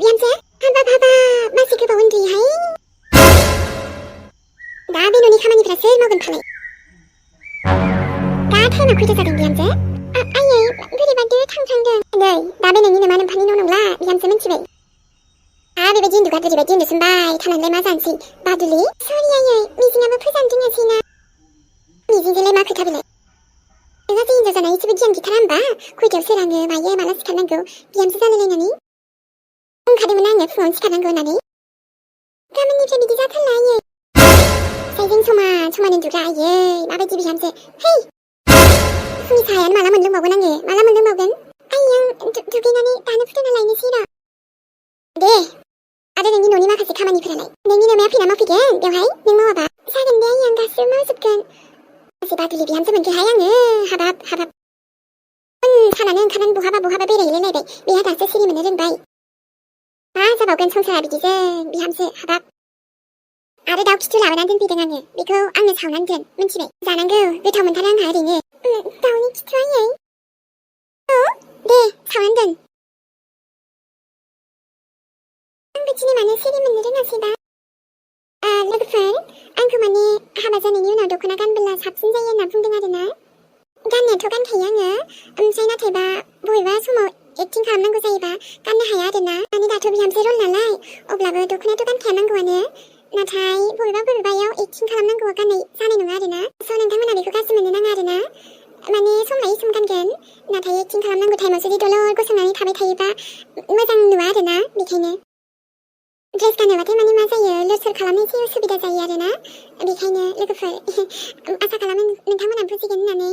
बिहामजो हाबाब हाबाब मासे गोबाव उन्दुयोहाय दा बे न'नि खामानिफ्रा सोर मावगोन फालाय दा टाइमा खैथा जादों बिहामजो आयै बोरैबा दो थांफ्लांदों नै दा बे नोंनि नोमा नोम्फानि न' नंला बिहामजो मिन्थिबाय बेबायदि उन्दुगा ओरैबायदि उन्दुसोमबाय थानानैलाय मा जानोसै बादुलि सरि आयै मिजिङाबो फोजानो रोङासैना मिजिंजोंलाय मा खोथा बेलाय नोंहा जे हिनजाव जानाय एसेबो गियान गैथारा होमबा खयथायाव सोराङो मायो माला सिखारनांगौ बिहामजो जालायलायनानै बुंखादोंमोन आङो फुङावनो सिखारनांगौ होननानै गाबोननिफ्राय बिदि जाथारला आयै साइजों समान समान उन्दुग्रा आयै माबायदि बिहामजो है फुंनि साहायानो माला मोनलोंबावगोन आङो माला मोनलोंबावगोन आयै आं दुगैनानै दानो फुदुंना लायनोसै र' दे आरो नोंनि न'नि माखासे खामानिफोरालाय नोंनि नोमाया फैना मावफैगोन बेवहाय नों मावाबा जागोन दे आयै आं गासिबो मावजोबगोन मासे बादुलि बिहामजो मोनखोहाय आङो हाबाब हाबाब सानानो ओंखारनानै बहाबा बेरायहैलायलायबाय बेहा दासो सिरि मोननो रोंबाय मा जाबावगोन संसारा बिदिजों बिहामजो हाबाब आरो दाउ खिथु लाबोनानै दोनफैदों आङो बेखौ आंनो सावनानै दोन मिन्थिबाय जानांगौ गोथाव मोनथारो आंहा ओरैनो दाउनि खिथु आयै औ दे सावनानै दोन आं बिदिनो मानो सिरि मोननो रोङासैबा लोगोफोर आंखौ माने हाबा जानायनि उनाव दख'ना गानबोला साबसिन जायो होनना बुंदों आरोना गाननायाथ' गानखायो आङो ओमफ्राय नाथायबा बबेबा समाव एक्टिं खालामनांगौ जायोबा गाननो हाया आरोना माने दाथ' बिहामजो रल नालाय अब्लाबो दख'नायाथ' गानखानांगौआनो नाथाय बबेबायाव एक्टिं खालामनांगौआ गाननाय जानाय नङा आरोना स' नोंथांमोना बेखौ गाज्रि मोननो नाङा आरोना माने सम लायै सम गानगोन नाथाय एक्टिं खालामनांगौ टाइमाव जुदि दलर गसंनानै थाबाय थायोबा मोजां नुवा आरोना बेखायनो ड्रेस गानोबाथाय माने मा जायो लोरसोर खालामनो एसे उसुबिदा जायो आरोना बेखायनो लोगोफोर आसा खालामो नोंथांमोना बुजिगोन होननानै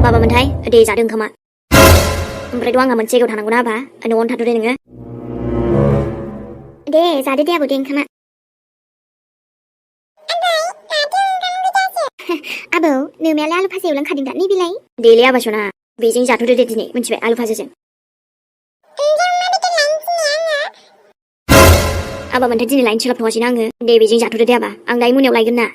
माबामोनथाय दे जादों खोमा ओमफ्रायथ' आंहा मोनसे जायगायाव थानांगौ ना आबा न'आवनो थाथ'दो नोङो दे जादो दे आबौ दे ओंखामा आबौ नोमायालाय आलु भाजा एवलांखादों दा नैबेलाय देलै आबा सना बेजों जाथ'दो दे दिनै मिन्थिबाय आलु भाजाजों आबा मोनथाय दिनै लायनो सोलाबथ'वासैना आङो दे बेजों जाथ'दो दे आबा आं दायो मोनायाव लायगोन ना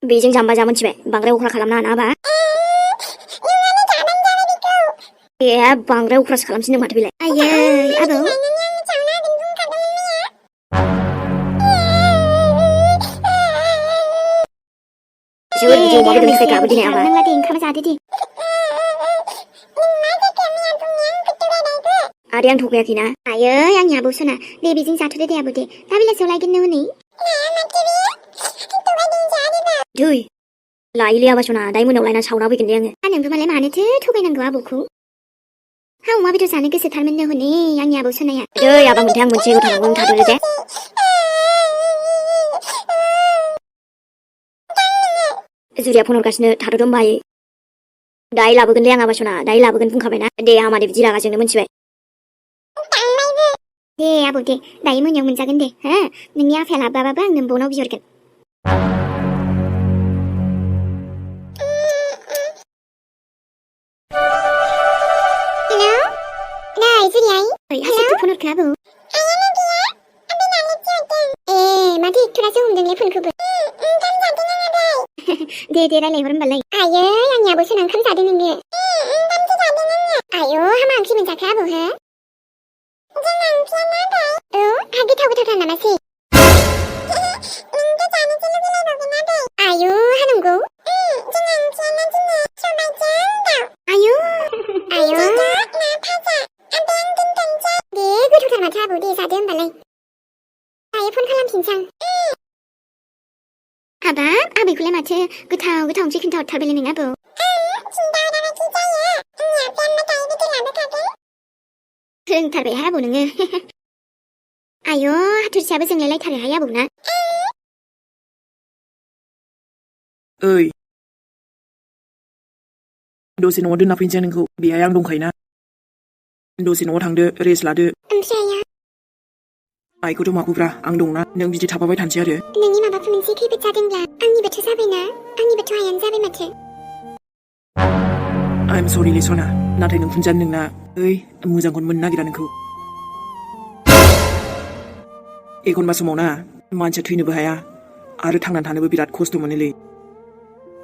बेजों जाम्बा जा मिन्थिबाय बांद्राय अख्रा खालामनाङा ना आबा ए बांद्राय अख्रासो खालामसिनदों माथो बेलाय आयै आबौ सोर बिदि अमा बेदरनि थाखाय गाबो दिनै आबा नोंला दे ओंखाम जादो दे आरो आं थगायाखैना आयै आंनि आबौ सना दे बेजों जाथ'दो दे आबौ दे दा बेलासियाव लायगोन नो हनै दै लायोलै आबा सना दायो मोनायाव लायना सावना फैगोन दे आङो नोंबो मालाय मानोथो थगायनांगौ आबौखौ हा अमा बेदर जानो गोसोथारमोन नो हनै आंनि आबौ सनाया दै आबा मोनथाय आं मोनसे जायगायाव थानांगौ थाथ'दो दे जुरिया फन हरगासिनो थाथ'दो होमबा आयै दायो लाबोगोन दे आं आबा सना दायो लाबोगोन बुंखाबायना दे हामा दे बिदि रागा जोंनो मिन्थिबाय दे आबौ दे दायो मोनायाव मोनजागोन दे हो नोंनि आफाया लाबोआबाबो आं नोंबौनाव बिहरगोन हेलौ नै जुरियाय सोरथो फन हरखो आबौ ए माथो एक्टरासो हमदोंलै फनखौबो दे रायलायहर होनबालाय आयै आंनि आबौ सना ओंखाम जादों नोङो आयौ हामा ओंख्रि मोनजाखो आबौ हो औ हा गोथावथार नामासै आयौ हा नंगौ आयौ आयौ दे गोथावथार माथो आबौ दे जादो होनबालाय दायो फन खालामफिनसां हाबाब आबैखौलाय माथो गोथाव ओंख्रि खिन्थाहरथारबायलै नों आबौ रोंथारबायहाय आबौ नोङो आयौ हाथरसायाबो जोंलायलायथारोहाय आबौना ओइ दसे न'आव दोनना फैनोसै नोंखौ बेहाय आं दंखायोना दसे न'आव थांदो रेस्ट लादो ओमफ्राय आया आइखौथ' माखौब्रा आं दंना नों बिदि थाफाबाय थानोसै आरो नोंनि माबाफोर मोनसे खैफोद जादोंब्ला आंनिबोथ' जाबायना आंनिबोथ' आयानो जाबाय माथो आइ एम सरि सना नाथाय नों खुनजानो नोंना ओइ मोजांखौनो मोननो नागिरा नोंखौ एखनबा समाव ना मानसिया थैनोबो हाया आरो थांनानै थानोबो बिराद खस्थ' मोनोलै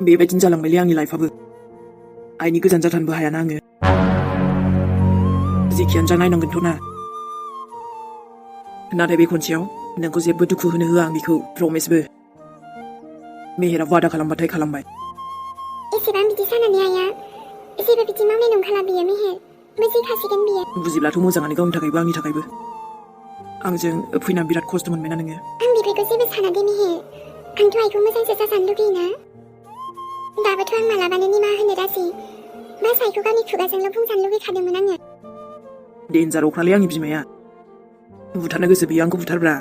बेबायदिनो जालांबायलै आंनि लाइफआबो आइनि गोजान जाथारनोबो हायाना आङो जेखियानो जा नायनांगोनथ' ना नाथाय बे खनसेयाव नोंखौ जेबो दुखु होनो होआ आं बेखौ प्रमिसबो मेहेरा वादा खालामबाथाय खालामबाय एसेबां बिदि जानानै आया जेबो बिदि मावनाय नंखाला बियो मेहेर बुजिखासिगोन बियो बुजिब्लाथ' मोजाङानो गावनि थाखायबो आंनि थाखायबो आंजों फैना बिराद खस्थ' मोनबायना नोङो आं बेफोरखौ जेबो साना दे मेहेर आंथ' आइखौ मोजांसो जाजानो लुगैयोना दाबोथ' आं मालाबानो निमाहा होनो राजि बास आइखौ गावनि खुगाजोंल' बुंजानो लुगैखादोंमोन आङो डेन्जार अख्रालै आंनि बिमाया बुथारनो गोसो बियो आंखौ बुथारब्रा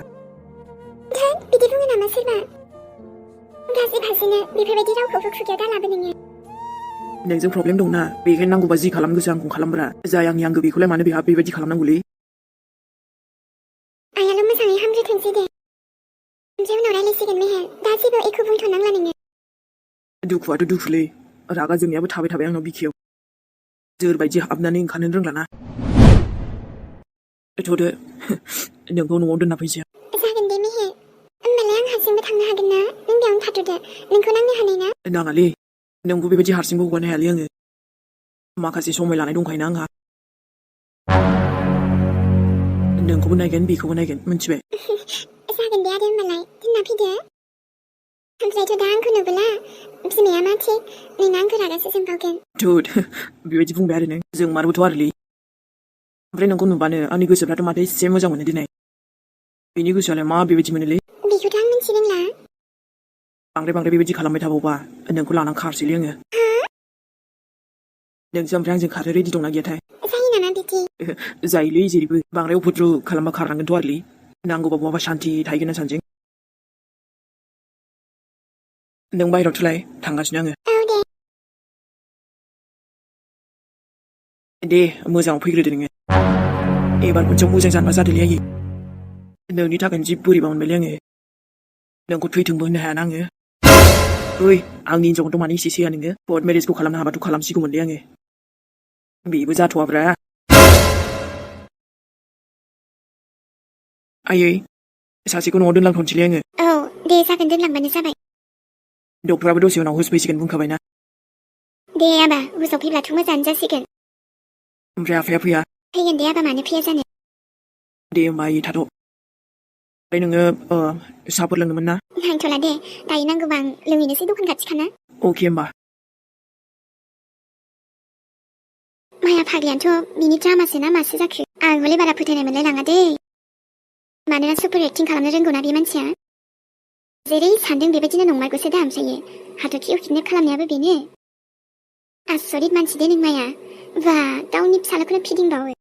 धोद बिदि बुङो नामा सोरबा गाज्रि भाषिनो बेफोरबायदि रावखौबो खुगायाव दालाबो नोङो नोंजों प्रब्लेम दंना बेखायनो नांगौबा जि खालाम गोसो आंखौ खालामब्रा जाय आंनि आंगो बेखौलाय मानो बेहा बेबायदि खालामनांगौलै आइयाल' मोजाङै हामग्रोथोंसै दे ओमफ्राय उनाव रायलायसिगोन मेहेर दा जेबो एख' बुंथ'नांला नोङो दुखुआथ' दुखुलै रागा जोंनायाबो थाबाय थाबाय आंनाव बिखायाव जोरबायदि हाबनानै ओंखारनो रोंलाना थ'दो नोंखौ न'आव दोनना फैसै जागोन दे मेहेर होमबालाय आं हारसिंबो थांनो हागोन ना नों बेयावनो थाथ'दो नोंखौ नांनो हानाय ना नाङालै नोंखौ बेबायदि हारसिंबो हगारनो हायालै आङो माखासे समय लानाय दंखायोना आंहा नोंखौबो नायगोन बेखौबो नायगोन मिन्थिबाय जागोन दे आरो होमबालाय दोनना फैदो ओमफ्रायथ' दा आंखौ नुबोला बिमाया मा थिग नोंना आंखौ रागासो जोंबावगोन थुद बेबायदि बुंबाय आरो नों जों मारबोथ' आरोलै ओमफ्राय नोंखौ नुबानो आंनि गोसोफ्राथ' माथो एसे मोजां मोनो दिनै बेनि गोसोआलाय मा बेबायदि मोनोलै बेखौथ' आं मिन्थिरोंला बांद्राय बेबायदि खालामबाय थाबावबा नोंखौ लानानै खारसैलै आङो नोंसो ओमफ्राय आंजों खारनो रेडि दंना गैयाथाय जायो नामा बिदि जायोलै जेरैबो बांद्राय उपद्रु खालामबा खारनांगोनथ' आरोलै नांगौबा बहाबा शान्ति थाहैगोन ना सानजों नों बाहेरायाव थुलाय थांगासिनो आङो औ दे मोजाङाव फैग्रोदो नोङो एबार खनसेयाव मोजां जानबा जादोलै आयै नोंनि थाखायनो जि बोरैबा मोनबायलै आङो नोंखौ थैथोंबो होननो हायाना आङो ओइ आंनि हिनजावखौथ' मानो एसे होआ नोङो कर्ट मेरेजखौ खालामनो हाबाथ' खालामसिगौमोनलै आङो बेबो जाथ'वाब्रा आयै सासेखौ न'आव दोनलांथ'नोसैलै आङो औ दे जागोन दोनलांबानो जाबाय डक्टराबो दसे उनाव होसफैसिगोन बुंखाबायना दे आबा हुसाव फैब्लाथ' मोजाङानो जासिगोन ओमफ्राय आफाया फैया फैगोन दे आबा मानो फैया जानो दे होमबा आयै थाथ' ओमफ्राय नोङो साहाफोर लोंनोमोन ना नांथ'ला दे दायो नांगौबा आं लोंहैनोसै दखान खाथिखाना अके होमबा माया फाग्लियानोथ' बिनि द्रामासो ना मासो जाखो आं हले बारा फोथायनाय मोनलाय लाङा दे मानोना सुपार एक्टिं खालामनो रोंगौना बे मानसिया जेरै सानदों बेबायदिनो नंमारगौसो दा ओमफ्रायो हाथरखिखौ किडनेप खालामनायाबो बेनो आसरित मानसि दे नों माया बा गावनि फिसालाखौनो फिदिंबावो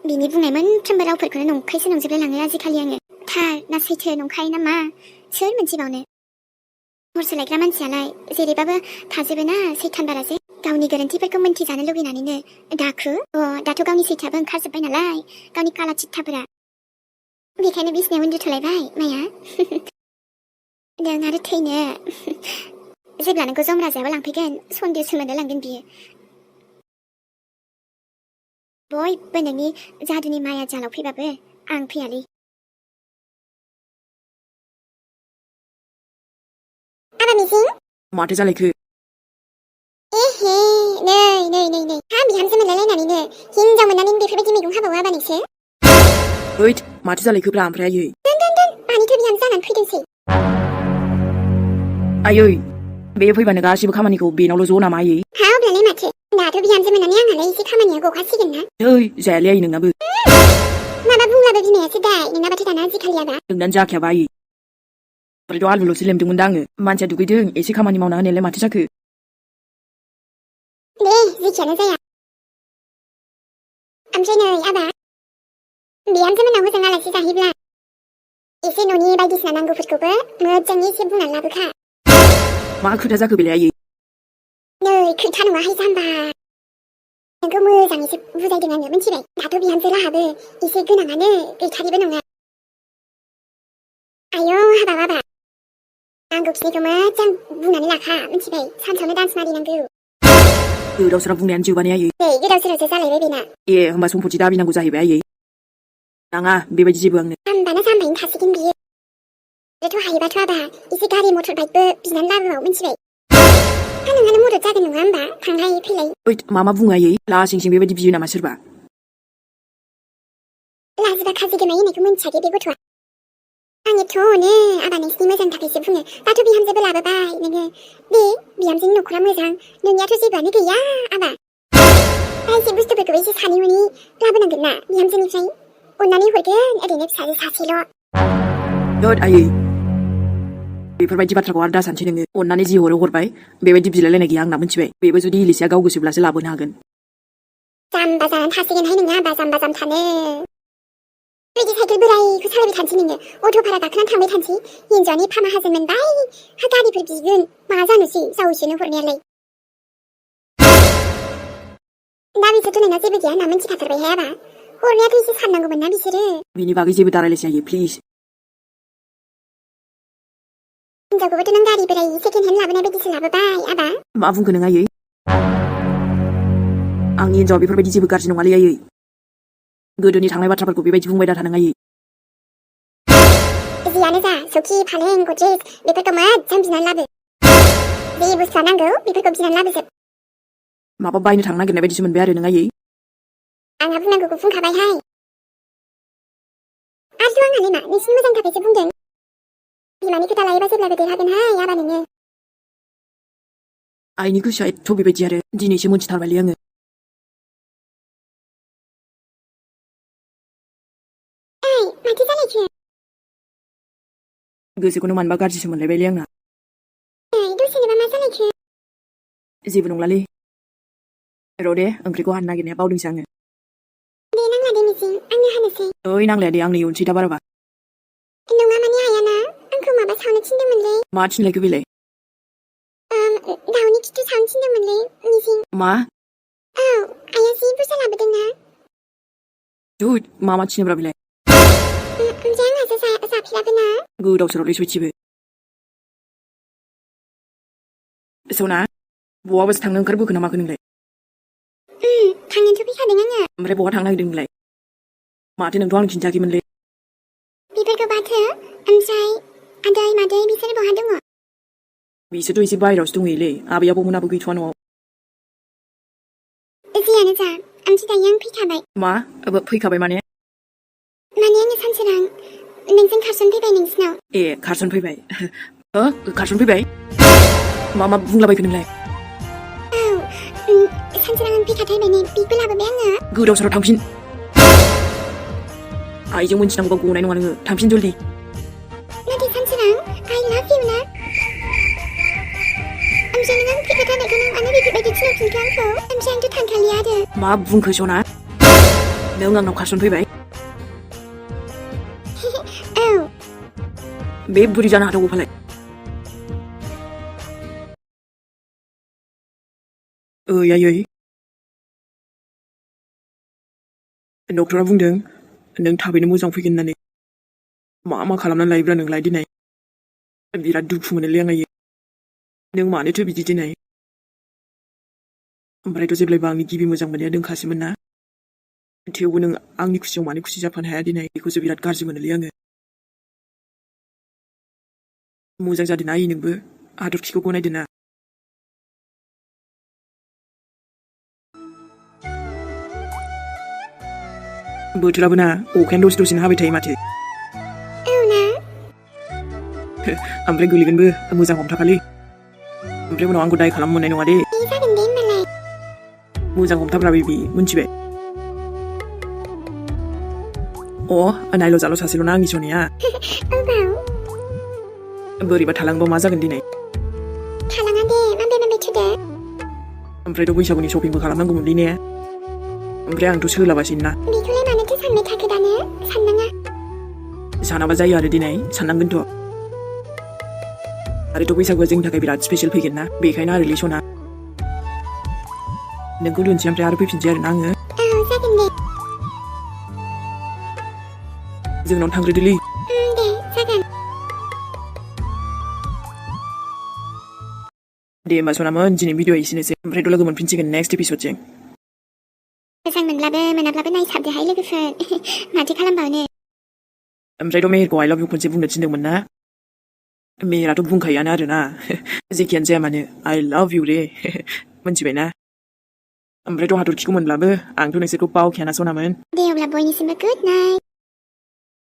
बिनि बुंनाय मोनफ्रोमबो रावफोरखौनो नंखायसो नंजोबलाय लाङो आजिखालि आङो थार ना सैथो नंखाय ना मा सोर मोनथिबावनो हर सोलायग्रा मानसियालाय जेरैबाबो थाजोबो ना सैथान बाराजे गावनि गोरोन्थिफोरखौ मोनथिजानो लुगैनानैनो दाखु दाथ' गावनि सैथोआबो ओंखारजोब्बाय नालाय गावनि काला चित्ताफोरा बेखायनो बिसिनायाव उन्दुथ'लायबाय माया नों आरो थैनो जेब्ला नोंखौ जमराजायाव लांफैगोन सन्देहसो मोनलायलांगोन बियो बयबो नोंनि जादुनि माया जालाव फैबाबो आं फैयालै आबा मिजिं माथो जालायखो एहे नै हा बिहामजो मोनलायलायनानैनो हिनजाव मोननानै बेफोरबायदि मैगं हाबावो आबा नोंसो ओइद माथो जालायखोब्रा ओमफ्राय आयै दोन मानिथ' बिहामजो जानानै फैदोंसै आयै बे फैबानो गासिबो खामानिखौ बेनावल' ज' नामा आयै हा अब्लालाय माथो दाथ' बिहामजो मोननानै आंहालाय एसे खामानिया गखासिगोन ना ओइ जायालै आयै नोंनाबो माबा बुंलाबो बिमायासो दाय नोंनाबाथ' दाना आजिखालि आबा नोंनानो जाखायाबा आयै ओमफ्रायथ' आलुल'सो लेमदोंमोन दा आङो मानसिया दुगैदों एसे खामानि मावना होनायालाय माथो जाखो दे जेखियानो जाया ओमफ्राय नै आबा बिहामजो मोननाव मोजां आलासि जाहैब्ला एसे न'नि बायदिसिना नांगौफोरखौबो मोजाङै एसे बुंनानै लाबोखा मा खोथा जाखो बेलाय आयै नै खोथा नङाहाय जाम्बा नोंखौ मोजाङैसो बुजायदों आङो मिथिबाय दाथ' बिहामजो लाहाबो एसे गोनाङानो गैथारिबो नङा आयौ हाबाब आबा नांगौखिनिखौ मोजां बुंनानै लाखा मिथिबाय सानसेयावनो डान्स मारिनांगौ गोदाव सोराव बुंनायानो जोबानै आयै नै गोदाव सोरावसो जालायबाय बेना ए होमबा सम्पति दाबिनांगौ जाहैबाय आयै नाङा बेबायदि जेबो आंनो जाम्बाना जाम्बायैनो थासिगोन बियो थ' हायोबाथ' आबा एसे गारि मटर बाइकबो बिनानै लाबोबाव मिन्थिबाय नोंहानो मदद जागोन नङा होमबा थांलाय फैलाय ओइद मा बुङो आयै लासिंसिं बेबायदि बियो नामा सोरबा लाजिबा खाजि गोमायो होननायखौ मिन्थियाखै बे गथ'आ आं एथ'नो आबा नोंसिनि मोजांनि थाखायसो बुङो दाथ' बिहामजोबो लाबोबाय नोङो दे बिहामजोनि न'खरा मोजां नोंनियाथ' जेबोआनो गैया आबा दा एसे बुस्थुफोरखौ एसे सानै हनै लाबोनांगोन ना बिहामजोनिफ्राय अननानै हरगोन ओरैनो फिसाजो सासेल' ओद आयै बेफोरबायदि बाथ्राखौ आरो दासानसै नोङो अननानै जि हरो हरबाय बेबायदि बिलायलायनाय गैया आंना मिन्थिबाय बेबो जुदि इलिसिया गाव गोसोब्लासो लाबोनो हागोन जाम्बा जानानै थासिगोनहाय नोङो आबा जाम्बा थानो बेबायदि साइकेल बोरायखौ सालायबाय थानोसै नोङो अट' भारा गाखोनानै थांबाय थानोसै हिन्जावनि फा माहाजोन मोनबाय हा गारिफोर बिगोन मा जानोसै जावैसोनो हरनायालाय दा बिसोरथ' नोंनाव जेबो गैया होनना मिन्थिखाथारबायहाय आबा हरनायाथ' एसे साननांगौमोन ना बिसोरो बिनि बागै जेबो दारायलायसै आयै प्लिज हिन्जावखौबोथ' नों गारि बोराय सेकेन्ड हेन्ड लाबोनाय बायदिसो लाबोबाय आबा मा बुंखो नों आयै आंनि हिन्जावा बेफोरबायदि जेबो गाज्रि नङालै आयै गोदोनि थांनाय बाथ्राफोरखौ बेबायदि बुंबाय दा थानां आयै जियानो जा सौखि फालें गद्रेज बेफोरखौ मोजां बिनानै लाबो जे बुस्थुआ नांगौ बेफोरखौ बिनानै लाबोजोब माबा बायनो थांनो नागिरनाय बायदिसो मोनबाय आरो नों आयै आंहा बुंनांगौखौ बुंखाबायहाय आरो आंहालाय मा नोंसिनि मोजांनि थाखायसो बुंदों बिमानि खोथा लायोबा जेब्लाबो देरहागोनहाय आबा नोङो आइनि गोसोआ एथ' बेबायदि आरो दिनैसो मोनथिथारबायलै आङो माथो जालायखो गोसोखौनो मानबा गाज्रिसो मोनलायबायलै आंना दसेनोबा मा जालायखो जेबो नंलालै र' दे ओंख्रिखौ हानो नागिरनाया बावदोंसो आङो दे नांला दे मिजिं आंनो हानोसै ओइ नांलाया दे आंनो इयुनसै दा बाराबा नङा माने आइयाना आंखौ माबा सावनो थिनदोंमोनलै मा थिनलायखो बेलाय दाउनि खिथु सावनो थिनदोंमोनलै मिजिं मा औ आइया जि बुरजा लाबोदोंना दुद मा थिनोब्रा बेलाय ओमफ्राय आंहासो जाफेराबोना गोदाव सोरावलै सयथिबो सना बहाबासो थांनो ओंखारबोखो ना माखो नोंलाय थांनोथ' फैखादों आङो ओमफ्राय बहा थांनो नागिरदों नोंलाय माथो नोंथ' आं खिन्थायाखैमोनलै बेफोरखौ बाथो ओमफ्राय आदै मादै बिसोर बहा दङ बिसोरथ' एसे बाहेरावसो दंहैयोलै आबै आबौमोनाबो गैथ'वा न'आव जियानो जा ओमफ्राय दायो आं फैखाबाय मा फैखाबाय माने आङो सानसोरां नोंजों खारसन फैबाय नोंसिनाव ए खारसन फैबाय खारसन फैबाय मा बुंलाबायखो नोंलाय औ सानसोरां आं फैखाथारबाय नै बिगबो लाबोबाय आङो गोदाव सोराव थांफिन आइजों मोनथिनांगौबा गनाय नङा नोङो थांफिन जल्दि नाथाय सानसोरां आइ लाभ इउ ना ओमफ्राय नों आं फैखाथारनायखौ नों मानो बेफोरबायदि थिनहरफिनखो आंखौ ओमफ्राय आंथ' थांखालिया आरो मा बुंखो सना नों आंनाव खारसन फैबाय औ बे बुरि जानो हाथावगौ फालाय ओइ आयै डक्टरा बुंदों नों थाबैनो मोजां फैगोन होननानै मा खालामनानै लायोब्रा नोंलाय दिनै बिराद दुखु मोनोलै आं आयै नों मानोथो बिदि दिनै ओमफ्रायथ' जेब्लायबो आंनि गिबि मोजां मोननाया दोंखासैमोन ना थेवबो नों आंनि खुसियाव मानो खुसि जाफानो हाया दिनै बेखौसो बिराद गाज्रि मोनोलै आङो मोजां जादोंना आयै नोंबो हाथरखिखौ गनायदों ना बोथोराबो ना अखायानो दसेनो हाबाय थायो माथो औ ना ओमफ्राय गोलैगोनबो मोजां हमथाखालै ओमफ्राय उनाव आंखौ दाय खालामनो मोननाय नङा दे जागोन दे होनबालाय मोजां हमथाब्रा बेबि मोनथिबाय नायल' जाल' सासेल'ना आंनि सनाया बोरैबा थालांबा मा जागोन दिनै थालाङा दे माबे थुदो ओमफ्रायथ' बैसागुनि शपिंबो खालामनांगौमोनलै ने ओमफ्राय आंथ' सोलाबासैनो ना बेखौलाय मानोथो सानबाय थाखो दानो साननाङा सानाबा जायो आरो दिनै साननांगोनथ' आरोथ' बैसागुआ जोंनि थाखाय बिराद स्पेशल फैगोन ना बेखायनो आरोलै सना नोंखौ दोनसै ओमफ्राय आरो फैफिनसै आरोना आङो औ जागोन दे जोंनाव थांग्रोदोलै दे जागोन दे होमबा सनामोन दिनै भिडिअआ एसेनोसै ओमफ्रायथ' लोगो मोनफिनसिगोन नेक्स्ट एपिसडजों मोजां मोनब्लाबो मोनाब्लाबो नायसाबदोहाय लोगोफोर माथो खालामबावनो ओमफ्रायथ' मेहेरखौ I love you खनसे बुंनो थिनदोंमोन ना मेहेराथ' बुंखायोआनो आरोना जेखियानो जाया मानो I love you रे मोनथिबायना ओमफ्रायथ' हाथरखिखौ मोनब्लाबो आंथ' नोंसोरखौ बावखायाना सनामोन दे अब्ला बयनिसिमबो गुड नाइट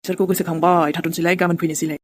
बिसोरखौ गोसोखांबाय थाथ'नोसैलाय गाबोन फैनोसैलाय